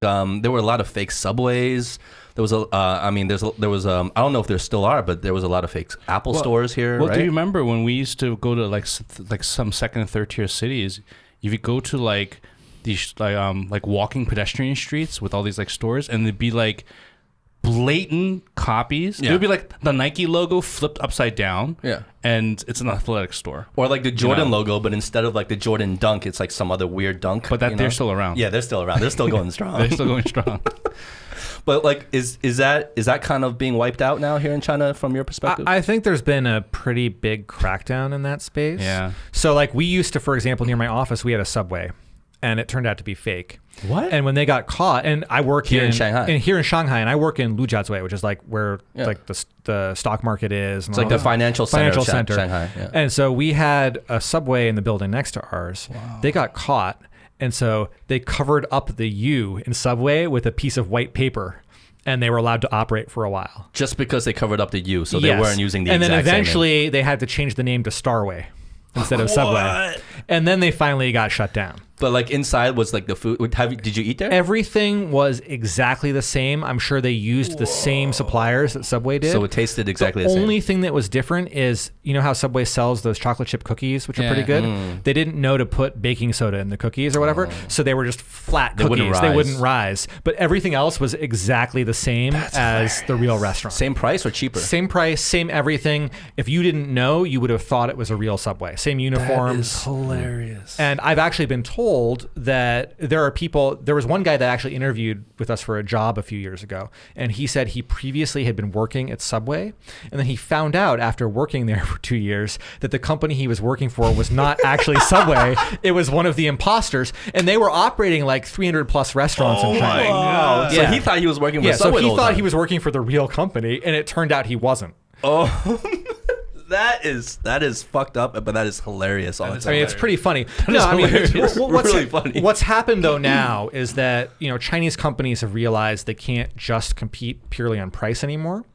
There were a lot of fake subways. There was there was I don't know if there still are, but there was a lot of fake Apple stores here. Well, right? do you remember when we used to go to like some second and third tier cities? If you go to like these like walking pedestrian streets with all these like stores, and they'd be like blatant copies. Yeah. It would be like the Nike logo flipped upside down. Yeah. And it's an athletic store. Or like the Jordan logo, but instead of like the Jordan dunk, it's like some other weird dunk. But they're still around. Yeah, they're still around. They're still going strong. They're still going strong. But like, is that kind of being wiped out now here in China from your perspective? I think there's been a pretty big crackdown in that space. Yeah. So like we used to, for example, near my office, we had a Subway, and it turned out to be fake. What? And when they got caught, and I work here in Shanghai, and I work in Lujiazui, which is like where like the stock market is. And it's like the financial center. Shanghai. Yeah. And so we had a Subway in the building next to ours. Wow. They got caught, and so they covered up the U in Subway with a piece of white paper, and they were allowed to operate for a while. Just because they covered up the U, so they weren't using the exact same name. And then eventually they had to change the name to Starway instead of Subway. And then they finally got shut down. But like inside was like the food. Did you eat there? Everything was exactly the same. I'm sure they used the same suppliers that Subway did. So it tasted exactly the same. The only thing that was different is, you know how Subway sells those chocolate chip cookies, which are pretty good? They didn't know to put baking soda in the cookies or whatever, so they were just flat cookies. They wouldn't rise. But everything else was exactly the same as the real restaurant. Same price or cheaper? Same price, same everything. If you didn't know, you would have thought it was a real Subway. Same uniforms. That is hilarious. And I've actually been told that there are people, there was one guy that actually interviewed with us for a job a few years ago, and he said he previously had been working at Subway, and then he found out after working there for 2 years that the company he was working for was not actually Subway. It was one of the imposters, and they were operating like 300 plus restaurants in China. Oh my God. So he thought he was working for Subway. So he thought he was working for the real company, and it turned out he wasn't. Oh. That is fucked up, but that is hilarious. I mean, it's pretty funny. It's really funny. What's happened though now is that Chinese companies have realized they can't just compete purely on price anymore,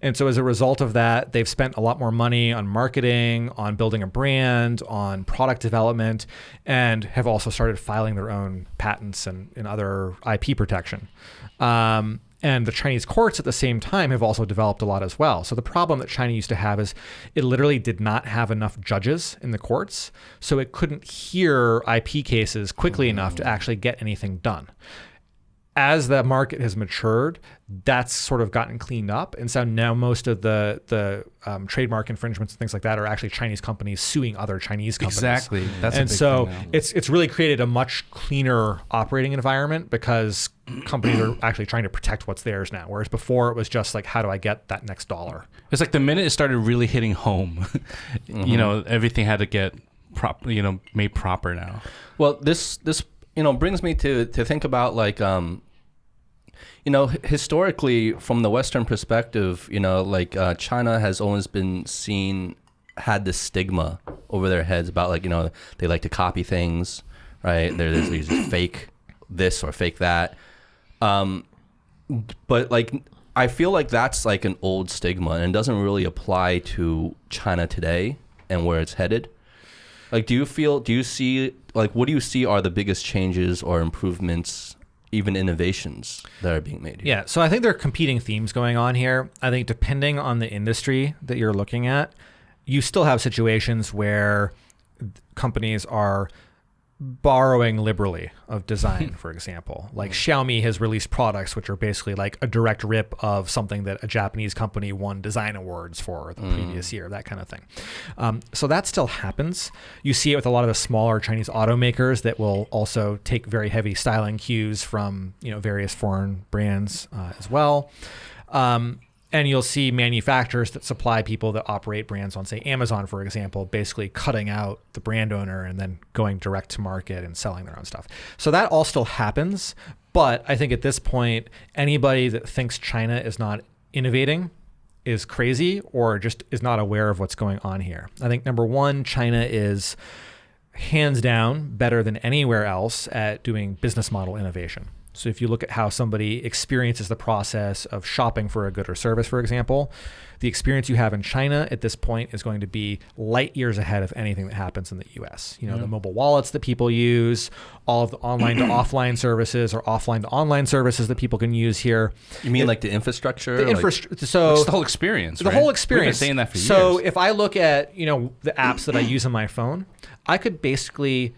and so as a result of that, they've spent a lot more money on marketing, on building a brand, on product development, and have also started filing their own patents and other IP protection. And the Chinese courts at the same time have also developed a lot as well. So the problem that China used to have is it literally did not have enough judges in the courts, so it couldn't hear IP cases quickly enough to actually get anything done. As the market has matured, that's sort of gotten cleaned up. And so now most of the trademark infringements and things like that are actually Chinese companies suing other Chinese companies. Exactly. That's and a big so thing now. it's really created a much cleaner operating environment because companies are actually trying to protect what's theirs now. Whereas before it was just like, how do I get that next dollar? It's like the minute it started really hitting home, everything had to get made proper now. Well, this brings me to think about like historically from the Western perspective, China has always been had this stigma over their heads about like they like to copy things, right? There's these fake this or fake that, but like I feel like that's like an old stigma and it doesn't really apply to China today and where it's headed. Like, what do you see are the biggest changes or improvements, even innovations that are being made here? Yeah, so I think there are competing themes going on here. I think depending on the industry that you're looking at, you still have situations where companies are borrowing liberally of design, for example. Like Xiaomi has released products which are basically like a direct rip of something that a Japanese company won design awards for the previous year, that kind of thing. So that still happens. You see it with a lot of the smaller Chinese automakers that will also take very heavy styling cues from various foreign brands as well. And you'll see manufacturers that supply people that operate brands on, say, Amazon, for example, basically cutting out the brand owner and then going direct to market and selling their own stuff. So that all still happens. But I think at this point, anybody that thinks China is not innovating is crazy or just is not aware of what's going on here. I think, number one, China is hands down better than anywhere else at doing business model innovation. So if you look at how somebody experiences the process of shopping for a good or service, for example, the experience you have in China at this point is going to be light years ahead of anything that happens in the US. You know, the mobile wallets that people use, all of the online to offline services or offline to online services that people can use here. You mean like the infrastructure? The infrastructure. So It's the whole experience. the right? whole experience. We've been saying that for So years. if I look at, you know, the apps that I use on my phone, I could basically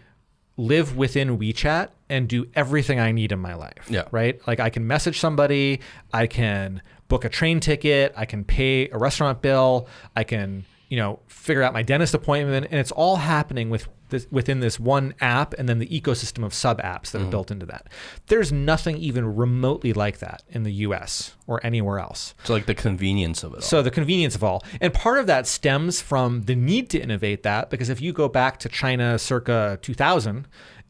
live within WeChat and do everything I need in my life. Yeah. Right? Like I can message somebody, I can book a train ticket, I can pay a restaurant bill, I can, you know, figure out my dentist appointment, and it's all happening within this one app and then the ecosystem of sub apps that are built into that. There's nothing even remotely like that in the US or anywhere else. So like the convenience of it all. So the convenience of all. And part of that stems from the need to innovate that, because if you go back to China circa 2000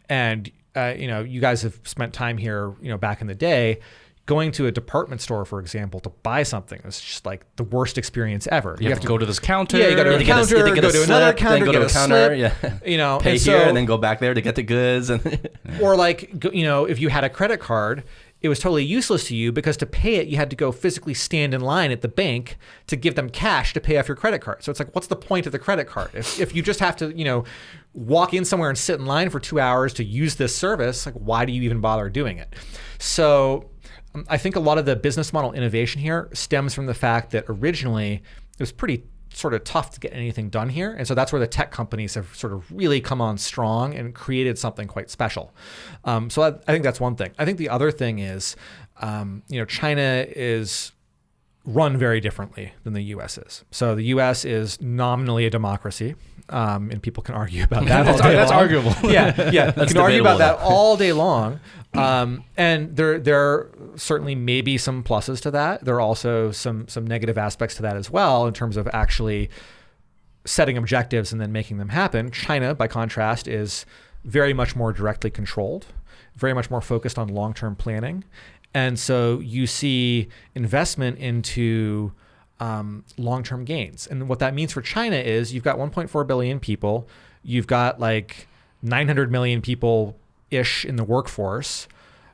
and, you know, you guys have spent time here, you know, back in the day, going to a department store, for example, to buy something is just like the worst experience ever. You have to go to this counter. Yeah, you got to You go to a get a- counter, you get a go to another slip, counter, then go get to a a counter, slip, yeah. you know, Pay and here so- and then go back there to get the goods. And or like, you know, if you had a credit card, it was totally useless to you because to pay it, you had to go physically stand in line at the bank to give them cash to pay off your credit card. So it's like, what's the point of the credit card? If you just have to, you know, walk in somewhere and sit in line for 2 hours to use this service, like why do you even bother doing it? So I think a lot of the business model innovation here stems from the fact that originally it was pretty sort of tough to get anything done here. And so that's where the tech companies have sort of really come on strong and created something quite special. So I think that's one thing. I think the other thing is, you know, China is run very differently than the US is. So the US is nominally a democracy. And people can argue about that. all day That's long. arguable. Yeah, you can argue debatable, about that all day long. And there certainly may be some pluses to that. There are also some negative aspects to that as well in terms of actually setting objectives and then making them happen. China, by contrast, is very much more directly controlled, very much more focused on long-term planning. And so you see investment into long-term gains. And what that means for China is you've got 1.4 billion people, you've got like 900 million people-ish in the workforce,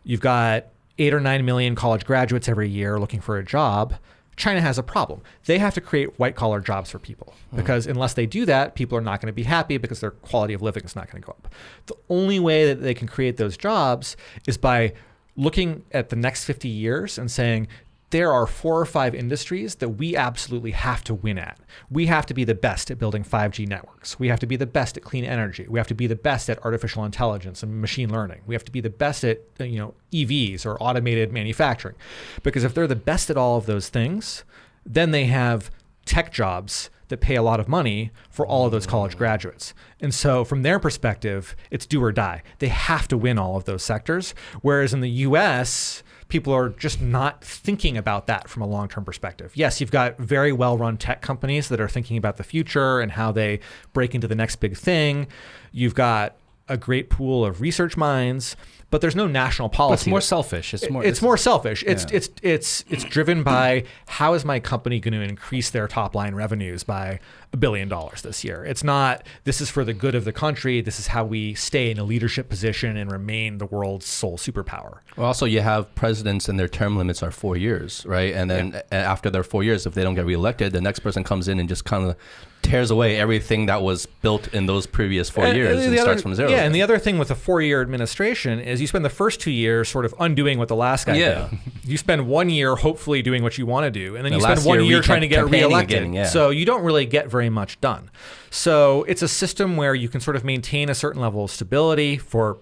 you've got 8 or 9 million college graduates every year looking for a job. China has a problem. They have to create white-collar jobs for people because unless they do that, people are not going to be happy because their quality of living is not going to go up. The only way that they can create those jobs is by looking at the next 50 years and saying, there are 4 or 5 industries that we absolutely have to win at. We have to be the best at building 5G networks. We have to be the best at clean energy. We have to be the best at artificial intelligence and machine learning. We have to be the best at, you know, EVs or automated manufacturing. Because if they're the best at all of those things, then they have tech jobs that pay a lot of money for all of those college graduates. And so from their perspective, it's do or die. They have to win all of those sectors. Whereas in the US, people are just not thinking about that from a long-term perspective. Yes, you've got very well-run tech companies that are thinking about the future and how they break into the next big thing. You've got a great pool of research minds, but there's no national policy. It's more selfish. It's more selfish. Yeah. It's driven by how is my company going to increase their top line revenues by $1 billion this year. It's not, this is for the good of the country. This is how we stay in a leadership position and remain the world's sole superpower. well, also you have presidents and their term limits are 4 years, right? And then after their 4 years, if they don't get reelected, the next person comes in and just kind of tears away everything that was built in those previous 4 years and starts from zero. Yeah, and the other thing with a 4-year administration is you spend the first 2 years sort of undoing what the last guy Yeah. did. You spend 1 year hopefully doing what you want to do, and then The you spend last 1 year year trying to get campaigning reelected. again, yeah. So you don't really get very much done. So it's a system where you can sort of maintain a certain level of stability for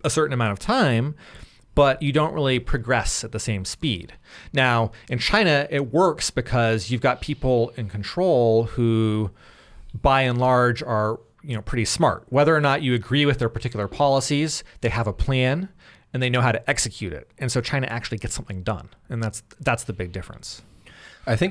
a certain amount of time, but you don't really progress at the same speed. Now, in China, it works because you've got people in control who, by and large, are, you know, pretty smart. Whether or not you agree with their particular policies, they have a plan and they know how to execute it. And so China actually gets something done. And that's the big difference. I think